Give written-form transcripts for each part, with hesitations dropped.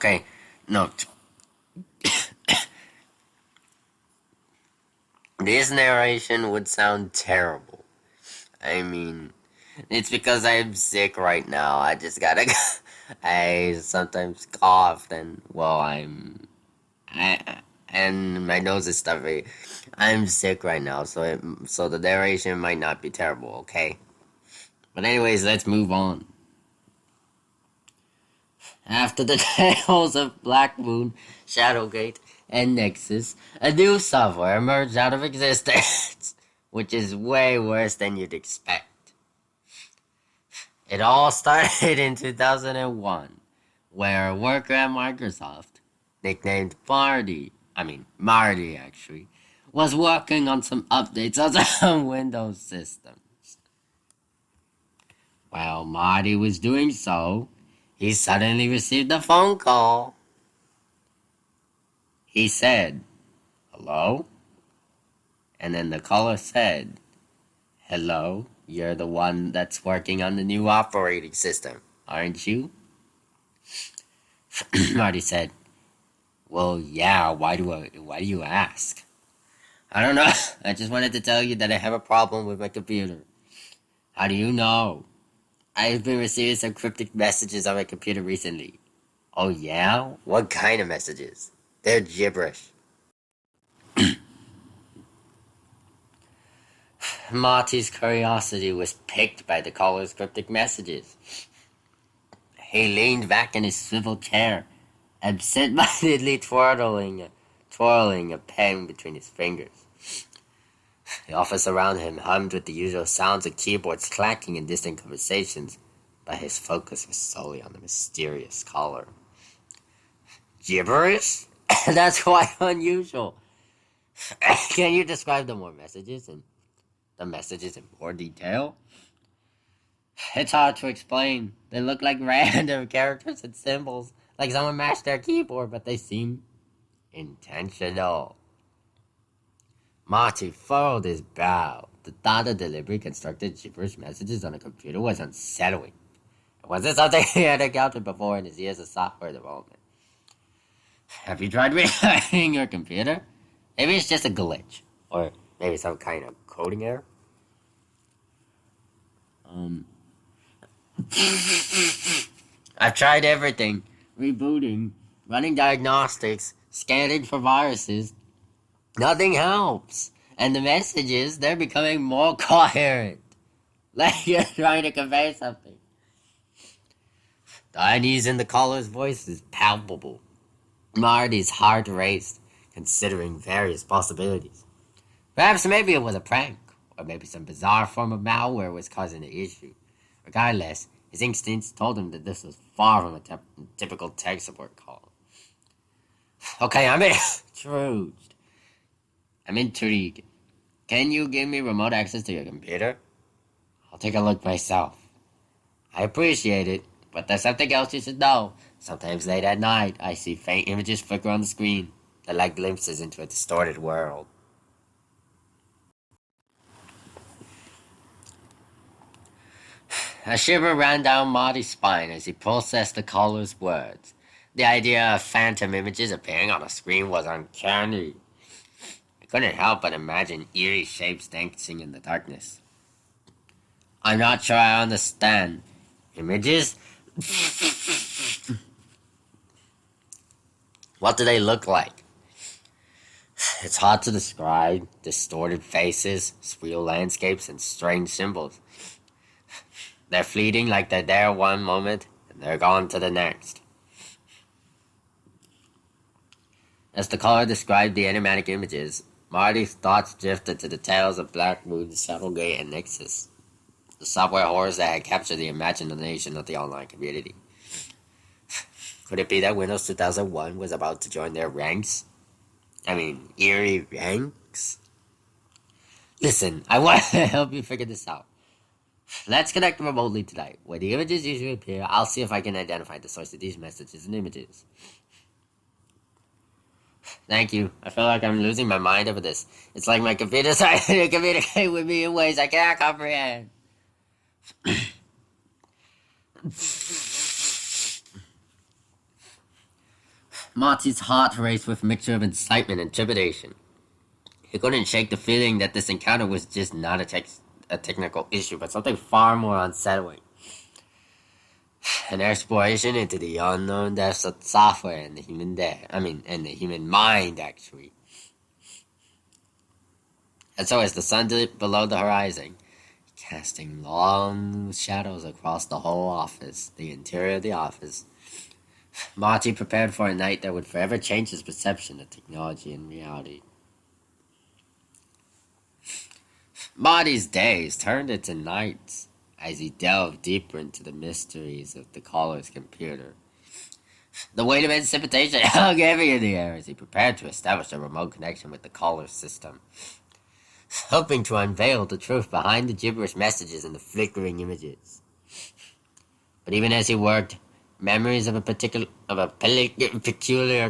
Okay, no. This narration would sound terrible. I mean, it's because I'm sick right now. I just gotta. I sometimes cough, and well, and my nose is stuffy. I'm sick right now, so the narration might not be terrible. Okay, but anyways, let's move on. After the tales of Blackmoon, Shadowgate, and Nexus, a new software emerged out of existence, which is way worse than you'd expect. It all started in 2001, where a worker at Microsoft, nicknamed Marty actually, was working on some updates on some Windows systems. While Marty was doing so, he suddenly received a phone call. He said, "Hello?" And then the caller said, "Hello, you're the one that's working on the new operating system, aren't you?" Marty said, "Well, yeah, why do you ask?" "I don't know. I just wanted to tell you that I have a problem with my computer." "How do you know?" "I've been receiving some cryptic messages on my computer recently." "Oh yeah? What kind of messages?" "They're gibberish." Marty's curiosity was piqued by the caller's cryptic messages. He leaned back in his swivel chair, absent-mindedly twirling a pen between his fingers. The office around him hummed with the usual sounds of keyboards clacking in distant conversations, but his focus was solely on the mysterious caller. "Gibberish? That's quite unusual. Can you describe the messages in more detail?" "It's hard to explain. They look like random characters and symbols, like someone mashed their keyboard, but they seem intentional." Marty furrowed his brow. The thought of deliberately constructed gibberish messages on a computer was unsettling. It wasn't something he had encountered before in his years of software development. "Have you tried restarting your computer? Maybe it's just a glitch. Or maybe some kind of coding error." "I've tried everything. Rebooting, running diagnostics, scanning for viruses. Nothing helps. And the messages, they're becoming more coherent. Like you're trying to convey something." The unease in the caller's voice is palpable. Marty's heart raced, considering various possibilities. Perhaps maybe it was a prank, or maybe some bizarre form of malware was causing the issue. Regardless, his instincts told him that this was far from a typical tech support call. "Okay, I'm intrigued. Can you give me remote access to your computer? I'll take a look myself." "I appreciate it, but there's something else you should know. Sometimes late at night, I see faint images flicker on the screen. They're like glimpses into a distorted world." A shiver ran down Marty's spine as he processed the caller's words. The idea of phantom images appearing on a screen was uncanny. He couldn't help but imagine eerie shapes dancing in the darkness. "I'm not sure I understand. Images? What do they look like?" "It's hard to describe. Distorted faces, surreal landscapes, and strange symbols. They're fleeting, like they're there one moment, and they're gone to the next." As the caller described the enigmatic images, Marty's thoughts drifted to the tales of Blackmoon, Shadowgate, and Nexus, the software horrors that had captured the imagination of the online community. Could it be that Windows 2001 was about to join their ranks? Eerie ranks? "Listen, I want to help you figure this out. Let's connect remotely tonight. Where the images usually appear, I'll see if I can identify the source of these messages and images." "Thank you. I feel like I'm losing my mind over this. It's like my computer's trying to communicate with me in ways I can't comprehend." Marty's heart raced with a mixture of excitement and trepidation. He couldn't shake the feeling that this encounter was just not a technical issue, but something far more unsettling. An exploration into the unknown depths of software and the and the human mind, actually. And so, as the sun dipped below the horizon, casting long shadows across the whole office, the interior of the office, Marty prepared for a night that would forever change his perception of technology and reality. Marty's days turned into nights as he delved deeper into the mysteries of the caller's computer. The weight of anticipation hung heavy in the air as he prepared to establish a remote connection with the caller's system, hoping to unveil the truth behind the gibberish messages and the flickering images. But even as he worked, memories of a peculiar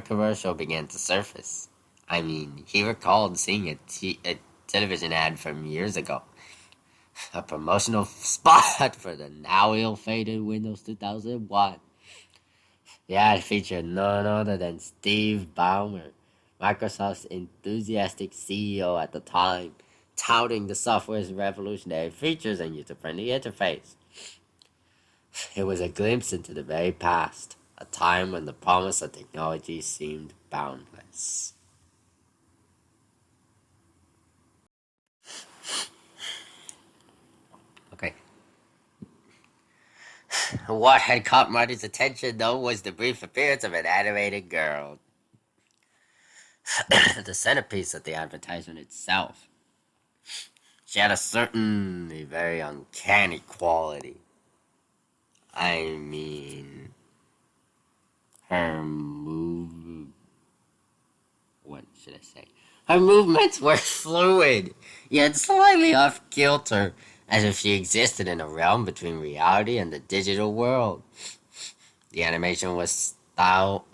commercial began to surface. He recalled seeing a television ad from years ago. A promotional spot for the now ill-fated Windows 2001. The ad featured none other than Steve Ballmer, Microsoft's enthusiastic CEO at the time, touting the software's revolutionary features and user-friendly interface. It was a glimpse into the very past, a time when the promise of technology seemed boundless. Okay. What had caught Marty's attention, though, was the brief appearance of an animated girl. The centerpiece of the advertisement itself. She had a certainly very uncanny quality. Her what should I say? Her movements were fluid, yet slightly off kilter, as if she existed in a realm between reality and the digital world. The animation style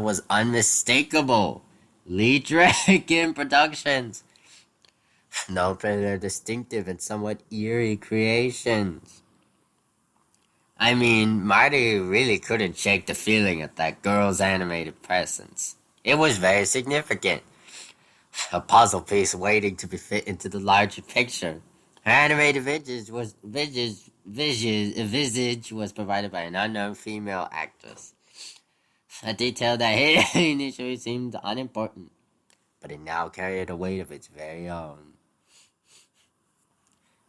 was unmistakable. Lee Dragon Productions, known for their distinctive and somewhat eerie creations. Marty really couldn't shake the feeling of that girl's animated presence. It was very significant. A puzzle piece waiting to be fit into the larger picture. Her animated visage was provided by an unknown female actress. A detail that initially seemed unimportant, but it now carried a weight of its very own.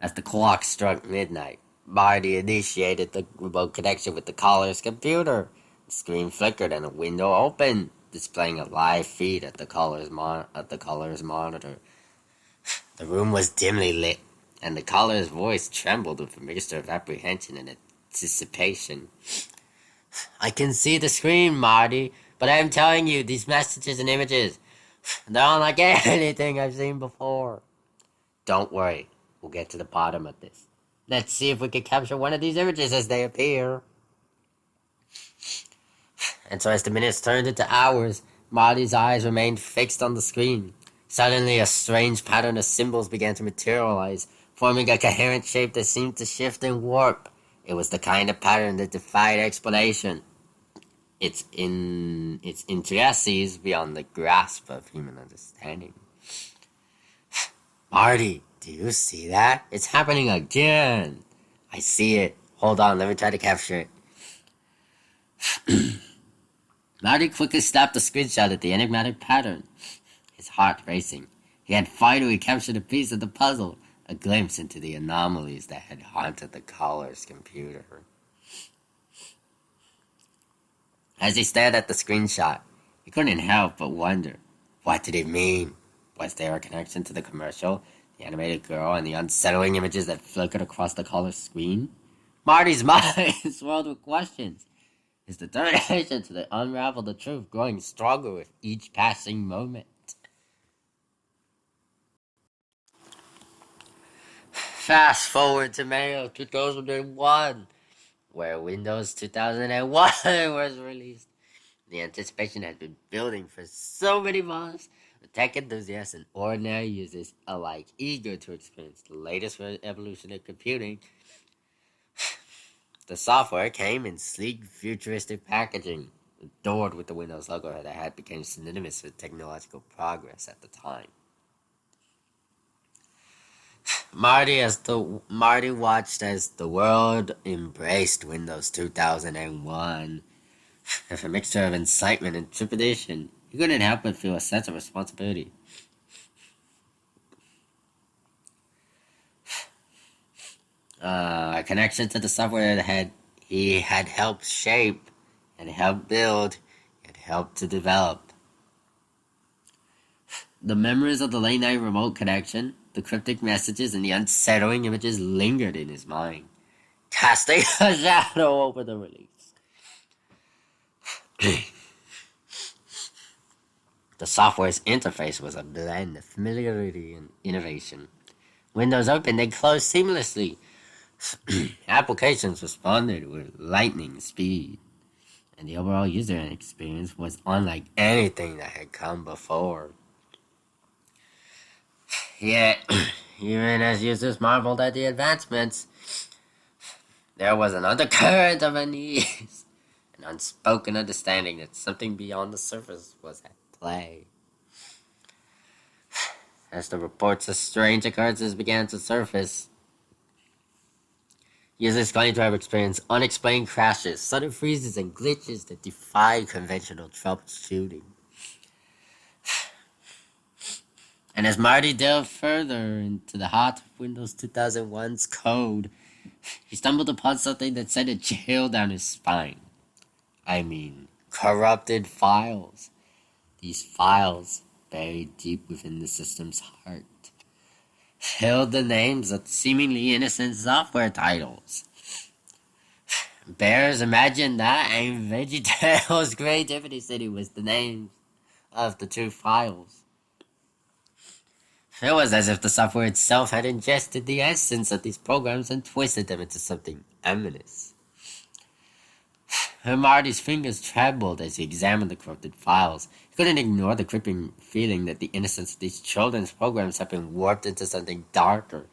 As the clock struck midnight, Marty initiated the remote connection with the caller's computer. The screen flickered and a window opened, displaying a live feed at the caller's monitor. The room was dimly lit, and the caller's voice trembled with a mixture of apprehension and anticipation. "I can see the screen, Marty, but I am telling you, these messages and images, they're unlike anything I've seen before." "Don't worry, we'll get to the bottom of this. Let's see if we can capture one of these images as they appear." And so as the minutes turned into hours, Marty's eyes remained fixed on the screen. Suddenly, a strange pattern of symbols began to materialize, forming a coherent shape that seemed to shift and warp. It was the kind of pattern that defied explanation. Its intricacies beyond the grasp of human understanding. "Marty, do you see that? It's happening again." "I see it. Hold on, let me try to capture it." Marty quickly snapped a screenshot at the enigmatic pattern, his heart racing. He had finally captured a piece of the puzzle, a glimpse into the anomalies that had haunted the caller's computer. As he stared at the screenshot, he couldn't help but wonder, what did it mean? Was there a connection to the commercial, the animated girl, and the unsettling images that flickered across the caller's screen? Marty's mind swirled with questions, his determination to unravel the truth growing stronger with each passing moment. Fast forward to May of 2001, where Windows 2001 was released. The anticipation had been building for so many months. The tech enthusiasts and ordinary users alike eager to experience the latest evolution of computing. The software came in sleek, futuristic packaging, adored with the Windows logo that had become synonymous with technological progress at the time. Marty watched as the world embraced Windows 2001 with a mixture of excitement and trepidation. He couldn't help but feel a sense of responsibility. A connection to the software that he had helped shape, had helped build, had helped to develop. The memories of the late night remote connection, the cryptic messages, and the unsettling images lingered in his mind, casting a shadow over the release. The software's interface was a blend of familiarity and innovation. Windows opened and closed seamlessly. Applications responded with lightning speed, and the overall user experience was unlike anything that had come before. Yet, even as users marveled at the advancements, there was an undercurrent of unease, an unspoken understanding that something beyond the surface was at play. As the reports of strange occurrences began to surface, users claimed to have experienced unexplained crashes, sudden freezes, and glitches that defied conventional troubleshooting. And as Marty delved further into the heart of Windows 2001's code, he stumbled upon something that sent a chill down his spine. I mean, corrupted files. These files, buried deep within the system's heart, held the names of seemingly innocent software titles. Bears imagined that, and VeggieTales Creativity City was the name of the two files. It was as if the software itself had ingested the essence of these programs and twisted them into something ominous. Marty's fingers trembled as he examined the corrupted files. He couldn't ignore the creeping feeling that the innocence of these children's programs had been warped into something darker.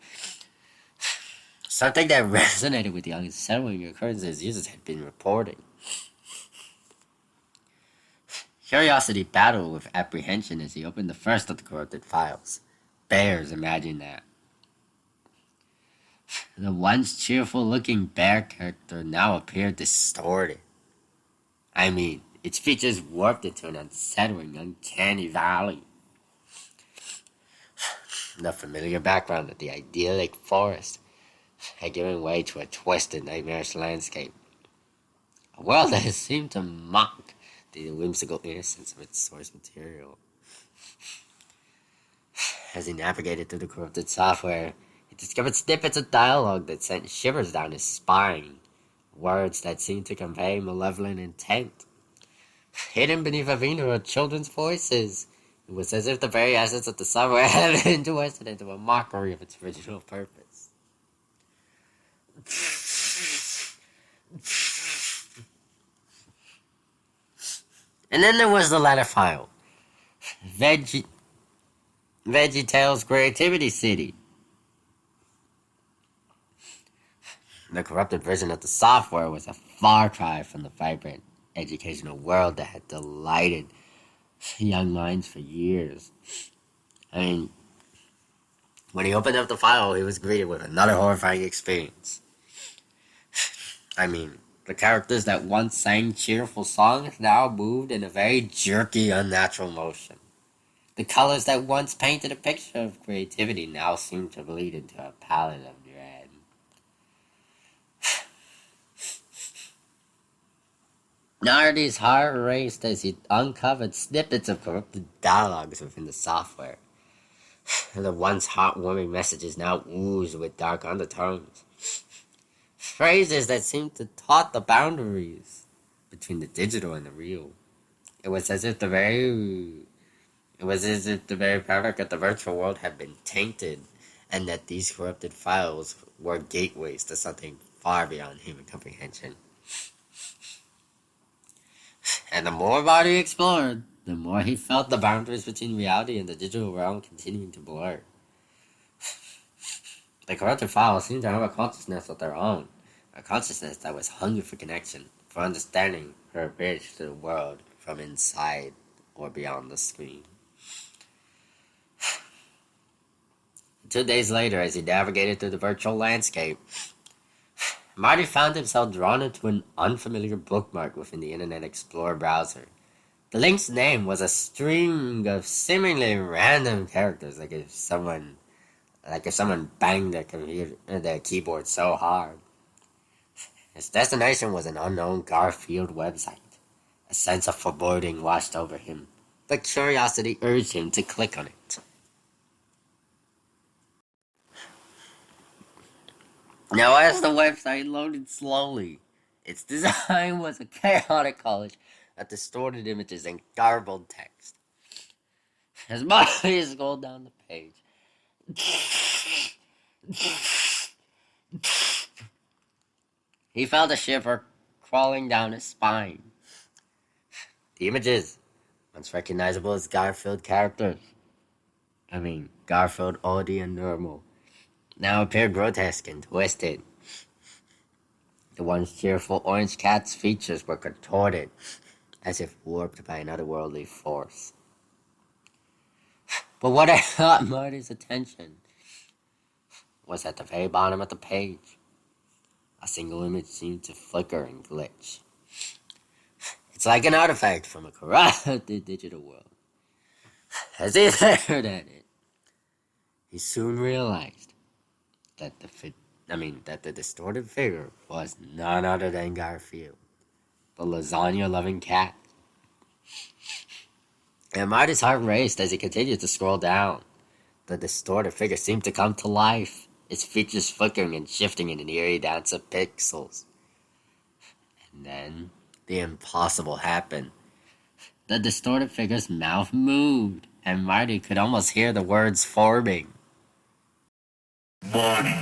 Something that resonated with the unsettling occurrences users had been reporting. Curiosity battled with apprehension as he opened the first of the corrupted files. Bears imagined that. The once cheerful-looking bear character now appeared distorted. I mean, its features warped into an unsettling, uncanny valley. The familiar background of the idyllic forest had given way to a twisted, nightmarish landscape. A world that had seemed to mock the whimsical innocence of its source material. As he navigated through the corrupted software, he discovered snippets of dialogue that sent shivers down his spine, words that seemed to convey malevolent intent. Hidden beneath a veneer of children's voices, it was as if the very essence of the software had been twisted into a mockery of its original purpose. And then there was the latter file, VeggieTales Creativity City. The corrupted version of the software was a far cry from the vibrant educational world that had delighted young minds for years. I mean, when he opened up the file, he was greeted with another horrifying experience. I mean, the characters that once sang cheerful songs now moved in a very jerky, unnatural motion. The colors that once painted a picture of creativity now seemed to bleed into a palette of dread. Nardi's heart raced as he uncovered snippets of corrupted dialogues within the software. The once heartwarming messages now oozed with dark undertones. Phrases that seemed to taunt the boundaries between the digital and the real. It was as if the very fabric of the virtual world had been tainted, and that these corrupted files were gateways to something far beyond human comprehension. And the more Marty explored, the more he felt the boundaries between reality and the digital realm continuing to blur. The corrupted files seemed to have a consciousness of their own, a consciousness that was hungry for connection, for understanding her approach to the world from inside or beyond the screen. 2 days later, as he navigated through the virtual landscape, Marty found himself drawn into an unfamiliar bookmark within the Internet Explorer browser. The link's name was a string of seemingly random characters, like if someone banged their keyboard so hard. His destination was an unknown Garfield website. A sense of foreboding washed over him, but curiosity urged him to click on it. Now, as the website loaded slowly, its design was a chaotic collage of distorted images and garbled text. As Marty scrolled down the page, he felt a shiver crawling down his spine. The images, once recognizable as Garfield characters, Garfield oddly and normal, now appeared grotesque and twisted. The once cheerful orange cat's features were contorted, as if warped by an otherworldly force. But what had caught Marty's attention was at the very bottom of the page. A single image seemed to flicker and glitch. It's like an artifact from a corrupted digital world. As he stared at it, he soon realized that the distorted figure was none other than Garfield, the lasagna-loving cat. And Marty's heart raced as he continued to scroll down. The distorted figure seemed to come to life, its features flickering and shifting in an eerie dance of pixels. And then, the impossible happened. The distorted figure's mouth moved, and Marty could almost hear the words forming. Marty.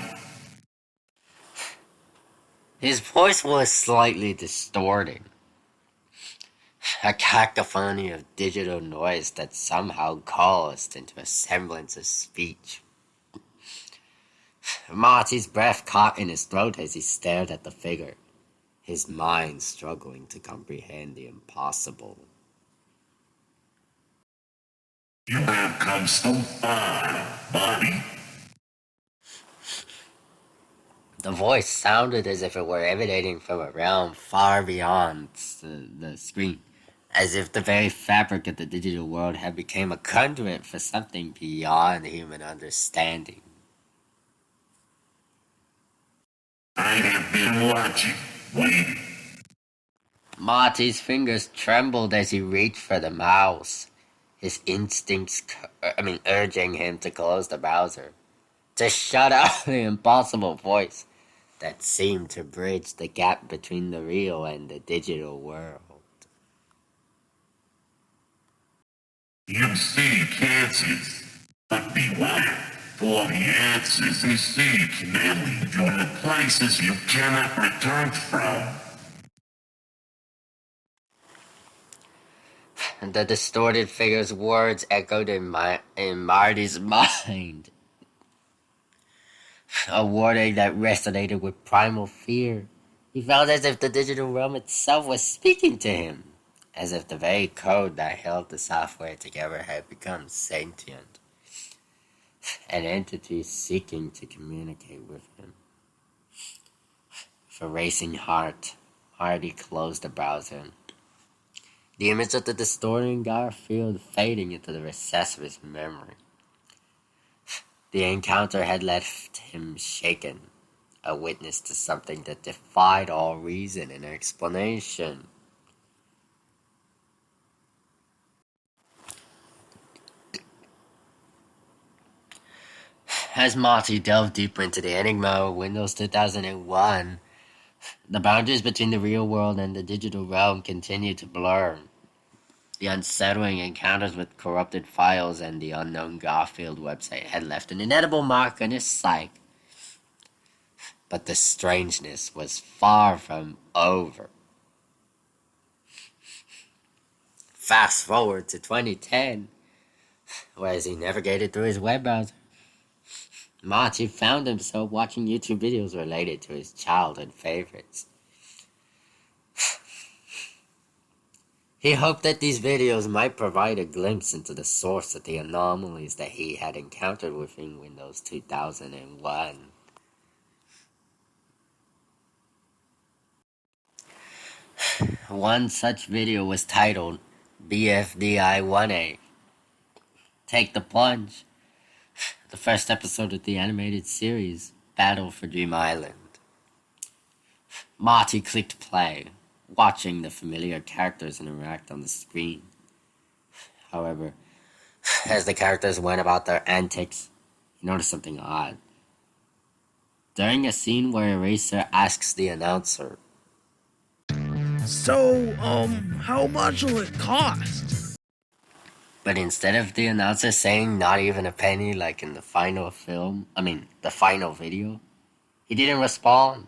His voice was slightly distorted. A cacophony of digital noise that somehow coalesced into a semblance of speech. Marty's breath caught in his throat as he stared at the figure, his mind struggling to comprehend the impossible. You have come so far, Marty. The voice sounded as if it were emanating from a realm far beyond the screen, as if the very fabric of the digital world had become a conduit for something beyond human understanding. I have been watching, waiting. Marty's fingers trembled as he reached for the mouse, his instincts urging him to close the browser, to shut out the impossible voice that seemed to bridge the gap between the real and the digital world. You seek answers, but beware, for the answers you seek may lead you to places you cannot return from. And the distorted figure's words echoed in Marty's mind. A warning that resonated with primal fear. He felt as if the digital realm itself was speaking to him, as if the very code that held the software together had become sentient, an entity seeking to communicate with him. With a racing heart, Marty closed the browser, the image of the distorting Garfield fading into the recess of his memory. The encounter had left him shaken, a witness to something that defied all reason and explanation. As Marty delved deeper into the enigma of Windows 2001, the boundaries between the real world and the digital realm continued to blur. The unsettling encounters with corrupted files and the unknown Garfield website had left an indelible mark on his psyche. But the strangeness was far from over. Fast forward to 2010, where as he navigated through his web browser, Marty found himself watching YouTube videos related to his childhood favorites. He hoped that these videos might provide a glimpse into the source of the anomalies that he had encountered within Windows 2001. One such video was titled BFDI 1A, Take the Plunge, the first episode of the animated series Battle for Dream Island. Marty clicked play, watching the familiar characters interact on the screen. However, as the characters went about their antics, he noticed something odd. During a scene where Eraser asks the announcer, So, how much will it cost? but instead of the announcer saying not even a penny like in the final video, he didn't respond.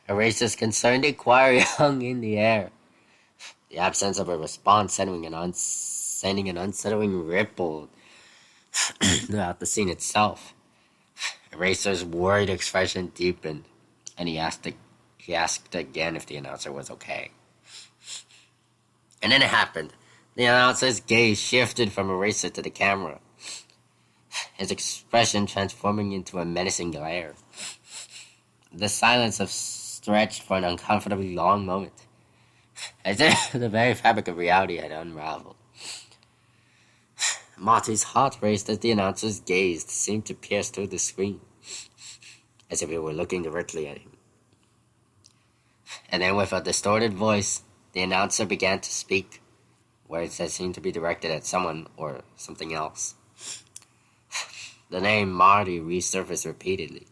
Eraser's concerned inquiry hung in the air, the absence of a response sending an unsettling ripple throughout the scene itself. Eraser's worried expression deepened, and he asked again if the announcer was okay. And then it happened. The announcer's gaze shifted from Eraser to the camera, his expression transforming into a menacing glare. The silence stretched for an uncomfortably long moment, as if the very fabric of reality had unraveled. Marty's heart raced as the announcer's gaze seemed to pierce through the screen, as if it were looking directly at him. And then with a distorted voice, the announcer began to speak, words that seemed to be directed at someone or something else. The name Marty resurfaced repeatedly.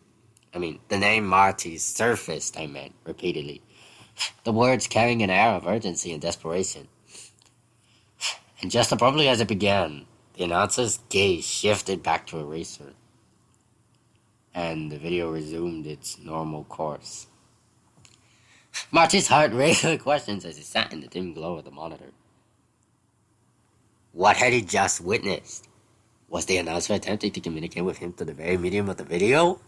The name Marty surfaced, repeatedly. The words carrying an air of urgency and desperation. And just abruptly as it began, the announcer's gaze shifted back to Eraser, and the video resumed its normal course. Marty's heart raced with questions as he sat in the dim glow of the monitor. What had he just witnessed? Was the announcer attempting to communicate with him through the very medium of the video?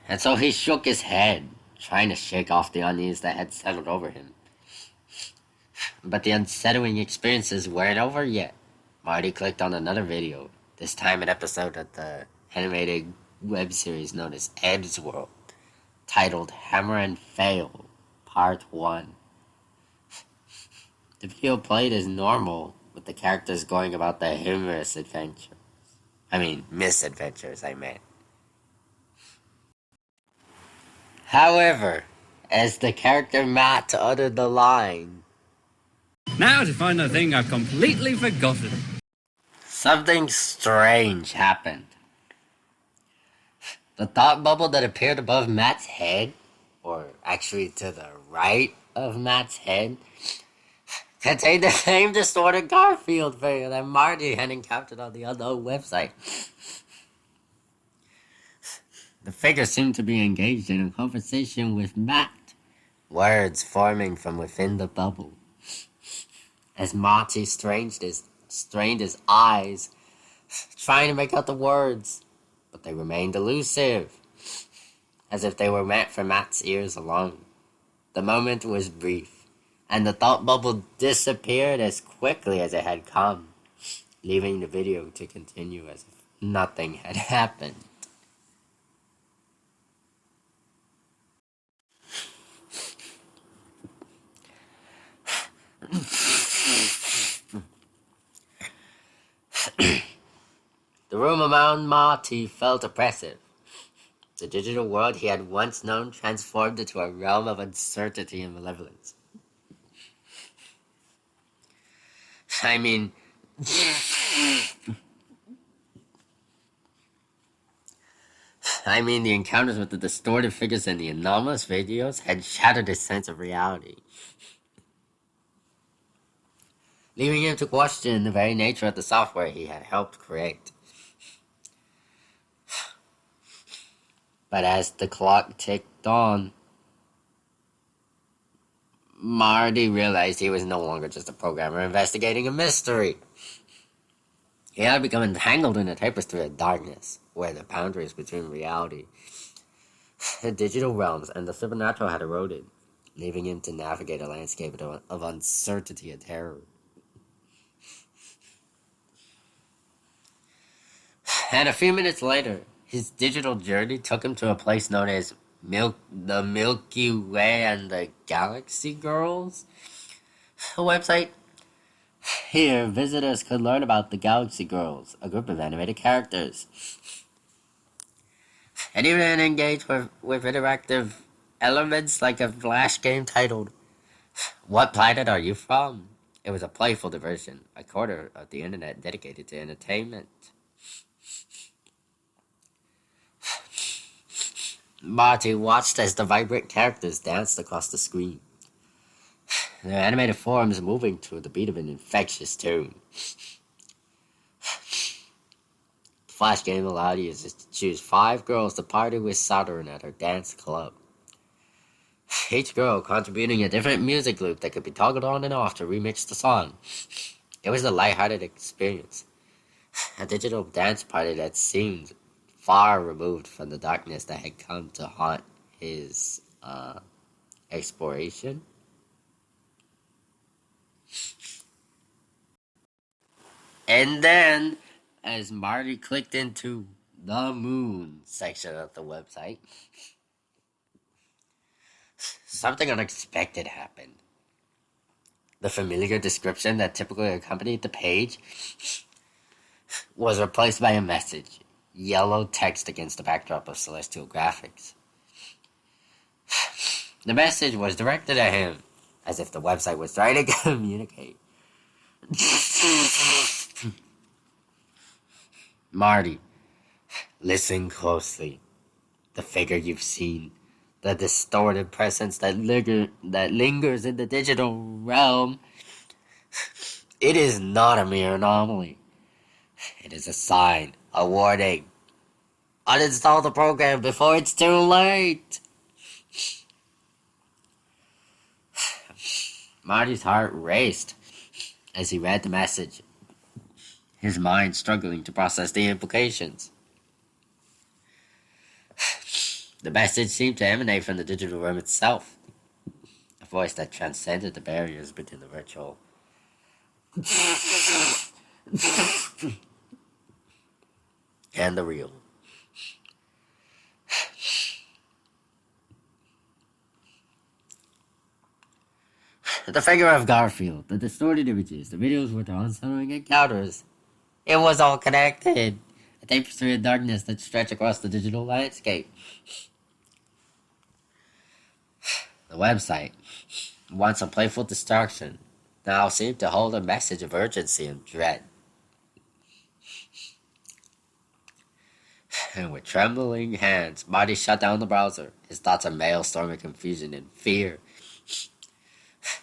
And so he shook his head, trying to shake off the unease that had settled over him. But the unsettling experiences weren't over yet. Marty clicked on another video, this time an episode of the animated web series known as Eddsworld, titled Hammer and Fail, Part 1. The video played as normal, with the characters going about their humorous adventures. Misadventures, I meant. However, as the character Matt uttered the line, Now to find the thing I've completely forgotten. something strange happened. The thought bubble that appeared above Matt's head, or actually to the right of Matt's head, contained the same distorted Garfield figure that Marty had encountered on the unknown website. The figure seemed to be engaged in a conversation with Matt, words forming from within the bubble. As Marty strained his eyes, trying to make out the words, but they remained elusive, as if they were meant for Matt's ears alone. The moment was brief, and the thought bubble disappeared as quickly as it had come, leaving the video to continue as if nothing had happened. The room around Marty felt oppressive. The digital world he had once known transformed into a realm of uncertainty and malevolence. The encounters with the distorted figures in the anomalous videos had shattered his sense of reality, leaving him to question the very nature of the software he had helped create. But as the clock ticked on, Marty realized he was no longer just a programmer investigating a mystery. He had become entangled in a tapestry of darkness, where the boundaries between reality The digital realms and the supernatural had eroded, leaving him to navigate a landscape of uncertainty and terror. And a few minutes later, his digital journey took him to a place known as the Milky Way and the Galaxy Girls, a website. Here, visitors could learn about the Galaxy Girls, a group of animated characters, and even engage with interactive elements like a flash game titled "What Planet Are You From?" It was a playful diversion, a quarter of the internet dedicated to entertainment. Marty watched as the vibrant characters danced across the screen, their animated forms moving to the beat of an infectious tune. The Flash game allowed users to choose 5 girls to party with Saturn at her dance club, each girl contributing a different music loop that could be toggled on and off to remix the song. It was a lighthearted experience, a digital dance party that seemed far removed from the darkness that had come to haunt his exploration. And then, as Marty clicked into the moon section of the website, something unexpected happened. The familiar description that typically accompanied the page was replaced by a message, yellow text against a backdrop of celestial graphics. The message was directed at him, as if the website was trying to communicate. Marty, listen closely. The figure you've seen, the distorted presence that lingers in the digital realm, it is not a mere anomaly. It is a sign, a warning. Uninstall the program before it's too late. Marty's heart raced as he read the message, his mind struggling to process the implications. The message seemed to emanate from the digital room itself, a voice that transcended the barriers between the virtual and the real. The figure of Garfield, the distorted images, the videos with the unsettling encounters, it was all connected. A tapestry of darkness that stretched across the digital landscape. The website, once a playful distraction, now seemed to hold a message of urgency and dread. And with trembling hands, Marty shut down the browser, his thoughts a maelstrom of confusion and fear.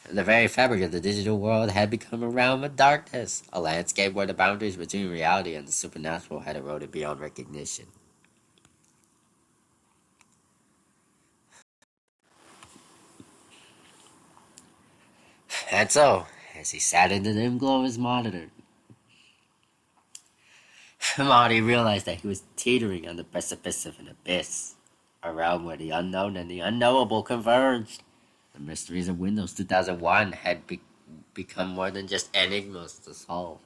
The very fabric of the digital world had become a realm of darkness, a landscape where the boundaries between reality and the supernatural had eroded beyond recognition. And so, as he sat in the dim glow of his monitor, Marty realized that he was teetering on the precipice of an abyss, a realm where the unknown and the unknowable converged. The mysteries of Windows 2001 had become more than just enigmas to solve.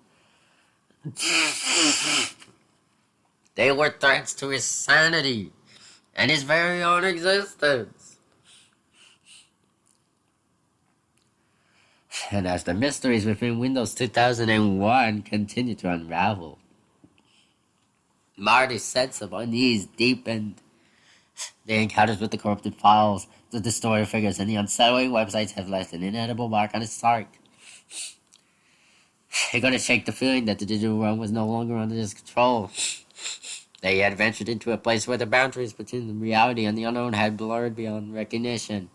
They were threats to his sanity and his very own existence. And as the mysteries within Windows 2001 continued to unravel, Marty's sense of unease deepened. The encounters with the corrupted files, the distorted figures, and the unsettling websites have left an inedible mark on his heart. He couldn't shake the feeling that the digital realm was no longer under his control. That he had ventured into a place where the boundaries between the reality and the unknown had blurred beyond recognition.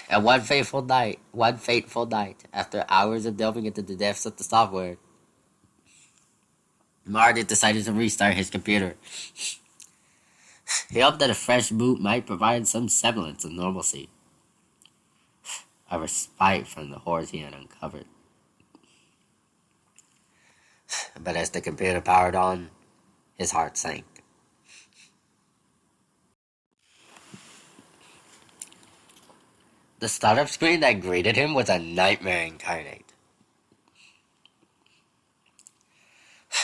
And one fateful night, after hours of delving into the depths of the software, Marty decided to restart his computer. He hoped that a fresh boot might provide some semblance of normalcy, a respite from the horrors he had uncovered. But as the computer powered on, his heart sank. The startup screen that greeted him was a nightmare incarnate.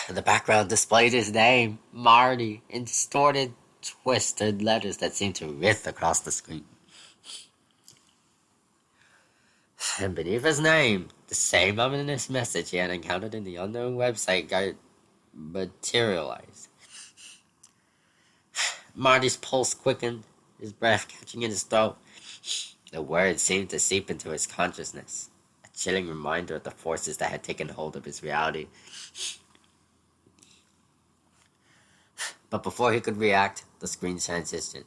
The background displayed his name, Marty, in distorted, twisted letters that seemed to writhe across the screen. And beneath his name, the same ominous message he had encountered in the unknown website got materialized. Marty's pulse quickened, his breath catching in his throat. The words seemed to seep into his consciousness, a chilling reminder of the forces that had taken hold of his reality. But before he could react, the screen transitioned,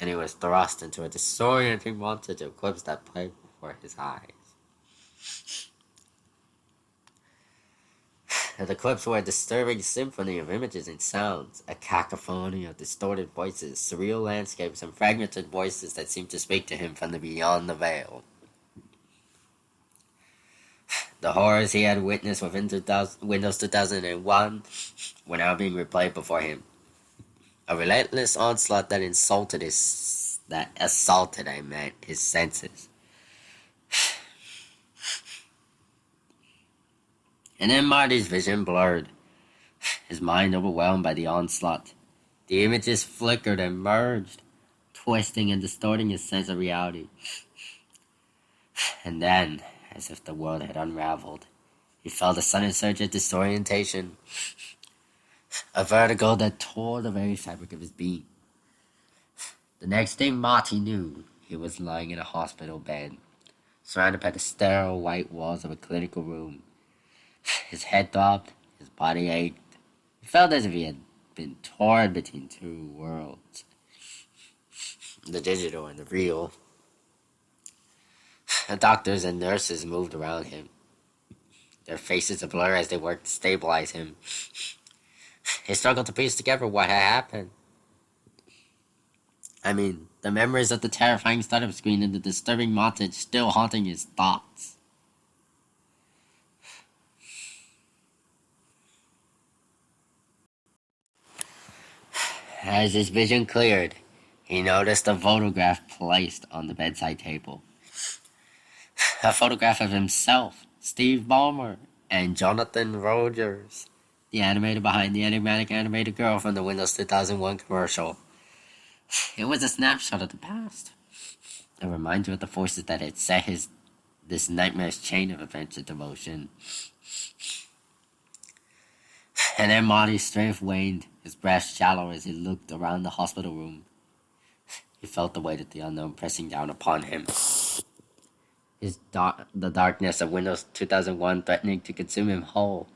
and he was thrust into a disorienting montage of clips that played before his eyes. The clips were a disturbing symphony of images and sounds, a cacophony of distorted voices, surreal landscapes, and fragmented voices that seemed to speak to him from the beyond the veil. The horrors he had witnessed within Windows 2001 were now being replayed before him. A relentless onslaught that assaulted his senses. And then Marty's vision blurred, his mind overwhelmed by the onslaught. The images flickered and merged, twisting and distorting his sense of reality. And then, as if the world had unraveled, he felt a sudden surge of disorientation, a vertigo that tore the very fabric of his being. The next thing Marty knew, he was lying in a hospital bed, surrounded by the sterile white walls of a clinical room. His head throbbed, his body ached. He felt as if he had been torn between two worlds, the digital and the real. The doctors and nurses moved around him, their faces a blur as they worked to stabilize him. He struggled to piece together what had happened. The memories of the terrifying startup screen and the disturbing montage still haunting his thoughts. As his vision cleared, he noticed a photograph placed on the bedside table. A photograph of himself, Steve Ballmer, and Jonathan Rogers, the animator behind the enigmatic animated girl from the Windows 2001 commercial. It was a snapshot of the past, a reminder of the forces that had set this nightmare's chain of events into motion. And then Marty's strength waned, his breath shallow as he looked around the hospital room. He felt the weight of the unknown pressing down upon him. The darkness of Windows 2001 threatening to consume him whole,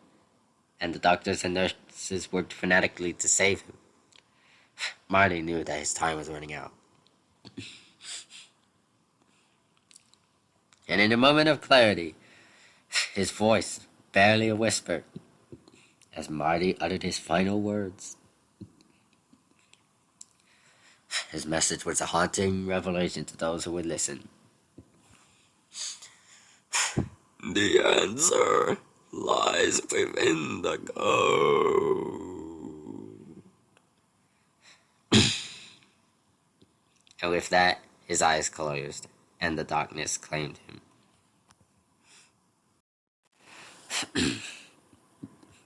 and the doctors and nurses worked fanatically to save him. Marty knew that his time was running out. And in a moment of clarity, his voice, barely a whisper, as Marty uttered his final words. His message was a haunting revelation to those who would listen. The answer lies within the code. And with that, his eyes closed, and the darkness claimed him.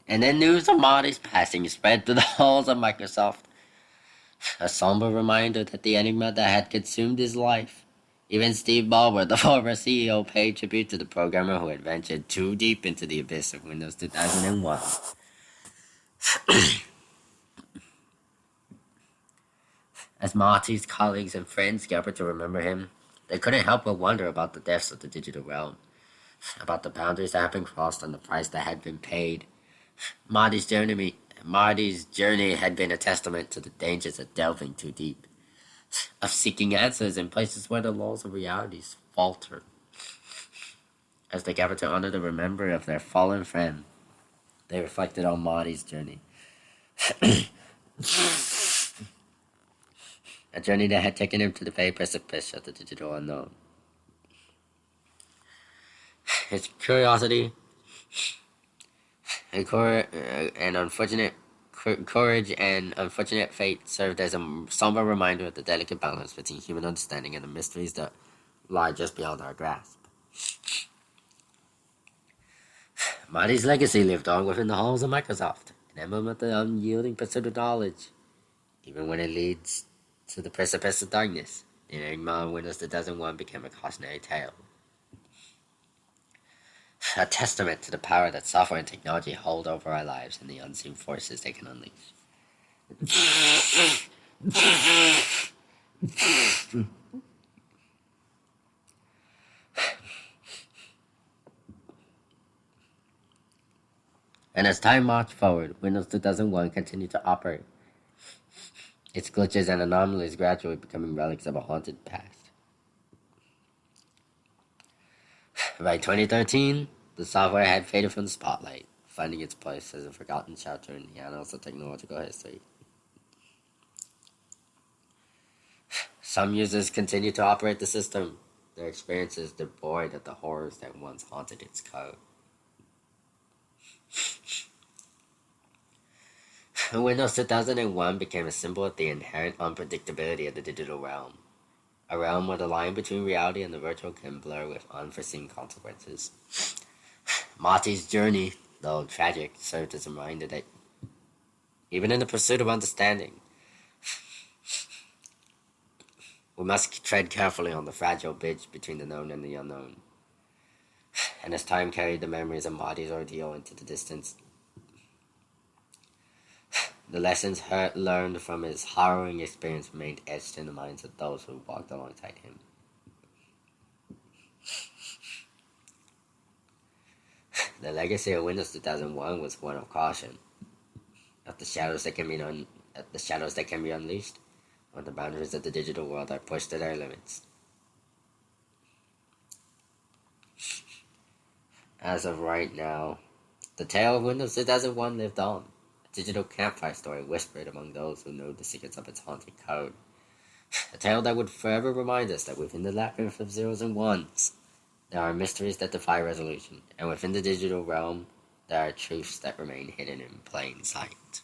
And then news of Marty's passing spread through the halls of Microsoft. A somber reminder that the enigma that had consumed his life. Even Steve Ballmer, the former CEO, paid tribute to the programmer who had ventured too deep into the abyss of Windows 2001. As Marty's colleagues and friends gathered to remember him, they couldn't help but wonder about the depths of the digital realm, about the boundaries that had been crossed and the price that had been paid. Marty's journey had been a testament to the dangers of delving too deep, of seeking answers in places where the laws of realities faltered. As they gathered to honor the memory of their fallen friend, they reflected on Marty's journey. A journey that had taken him to the very precipice of the digital unknown. His curiosity and courage and unfortunate fate served as a somber reminder of the delicate balance between human understanding and the mysteries that lie just beyond our grasp. Marty's legacy lived on within the halls of Microsoft, an emblem of the unyielding pursuit of knowledge, even when it leads to the precipice of darkness. The enigma of Windows 2001 became a cautionary tale, a testament to the power that software and technology hold over our lives and the unseen forces they can unleash. And as time marched forward, Windows 2001 continued to operate, its glitches and anomalies gradually becoming relics of a haunted past. By 2013, the software had faded from the spotlight, finding its place as a forgotten chapter in the annals of technological history. Some users continue to operate the system, their experiences devoid of the horrors that once haunted its code. Windows 2001 became a symbol of the inherent unpredictability of the digital realm, a realm where the line between reality and the virtual can blur with unforeseen consequences. Marty's journey, though tragic, served as a reminder that even in the pursuit of understanding, we must tread carefully on the fragile bridge between the known and the unknown. And as time carried the memories of Marty's ordeal into the distance, the lessons learned from his harrowing experience remained etched in the minds of those who walked alongside him. The legacy of Windows 2001 was one of caution, of the shadows that can be unleashed, when the boundaries of the digital world are pushed to their limits. As of right now, the tale of Windows 2001 lived on, a digital campfire story whispered among those who know the secrets of its haunted code. A tale that would forever remind us that within the labyrinth of zeros and ones, there are mysteries that defy resolution, and within the digital realm, there are truths that remain hidden in plain sight.